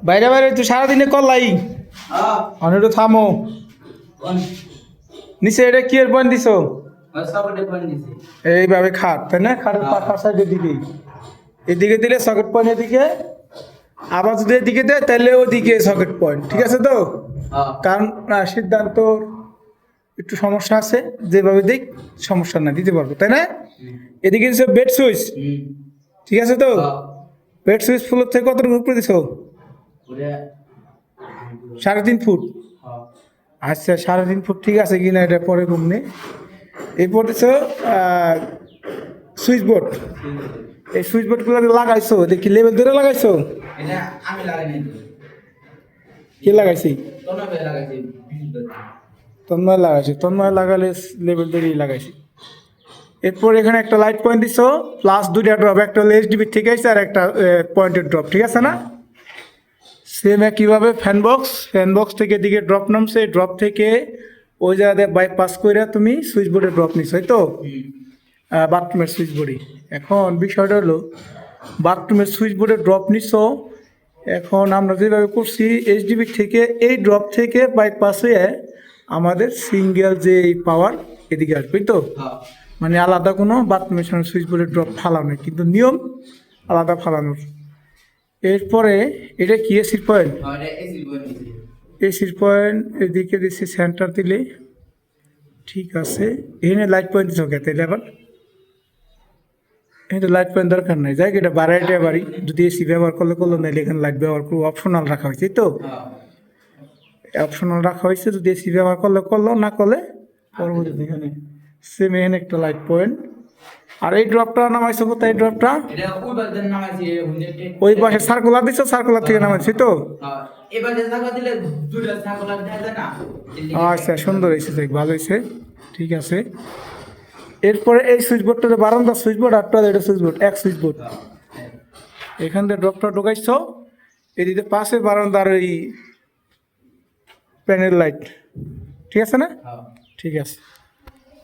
বাইরে বাইরে তুই সারাদিনে করলাই অনেকটা থামো নিচে এটা কি এর পয়েন্ট দিছো এইভাবে খাট তাই না খাটের পাখার সাইডের দিকে এদিকে দিলে সকেট পয়েন্ট এদিকে আবার যদি এদিকে দেয় তাহলে ওদিকে সকেট পয়েন্ট ঠিক আছে তো কারণ সিদ্ধান্ত একটু সমস্যা আছে যেভাবে দিক সমস্যা না দিতে পারবো তাই না এদিকে দিছো বেড সুইচ ঠিক আছে তো বেড সুইচ ফুলের থেকে কতটুকু উপরে দিছো 3.5 ফুট আচ্ছা 3.5 ফুট ঠিক আছে কিনা এটা পরে ঘুমনে এরপর দিছো সুইচ বোর্ড এই সুইচ বোর্ডগুলো লাগাইছো দেখি লেভেল ধরে লাগাইছো কে লাগাইছি তন্ময় লাগাইছি তন্ময় লাগালে লেভেল ধরেই লাগাইছি এরপর এখানে একটা লাইট পয়েন্ট দিছো প্লাস দুইটা ড্রপ একটা হলো এইচডিবি থেকে আসছে আর একটা পয়েন্টের ড্রপ ঠিক আছে না সেম একইভাবে ফ্যান বক্স থেকে এদিকে ড্রপ নামছে ড্রপ থেকে ওই জায়গাতে বাইপাস করে তুমি সুইচ বোর্ডে ড্রপ নিছো তো বাথরুমের সুইচ বোর্ডে এখন বিষয়টা হলো বাথরুমের সুইচ বোর্ডে ড্রপ নিছো এখন আমরা যেভাবে করছি এইচডিবি থেকে এই ড্রপ থেকে বাইপাস হয়ে আমাদের সিঙ্গেল যে পাওয়ার এদিকে আসবে তো মানে আলাদা কোনো বাথরুমের সঙ্গে সুইচ বোর্ডের ড্রপ ফালানো কিন্তু নিয়ম আলাদা ফালানোর এরপরে এটা কি এসির পয়েন্ট এসির পয়েন্ট এদিকে দিচ্ছি সেন্টার দিলে ঠিক আছে এখানে লাইট পয়েন্ট দিচ্ছ কে তাহলে আবার এখানে লাইট পয়েন্ট দরকার নাই যাই এটা বাড়াইটা বাড়ি যদি এসি ব্যবহার করলে নাইলে এখানে লাইট ব্যবহার করবো অপশনাল রাখা হয়েছে তো অপশনাল রাখা হয়েছে যদি এসি ব্যবহার করলো না করলে পরবর্তীতে এখানে সেম এখানে একটা লাইট পয়েন্ট আর এই ড্রপটা নামাইছো কোথায় এই ড্রপটা ওই পাশে সার্কুলার দিছো সার্কুলার থেকে নামাইছি তো আচ্ছা সুন্দর হয়েছে দেখ ভালো হয়েছে ঠিক আছে এরপরে এই সুইচ বোর্ডটা বারান্দার সুইচ বোর্ড আর টয়লেটের সুইচ বোর্ড এক সুইচ বোর্ড এখান থেকে ড্রপটা ঢোকাইছো এদিকে পাশে বারান্দার ওই প্যানেল লাইট ঠিক আছে না ঠিক আছে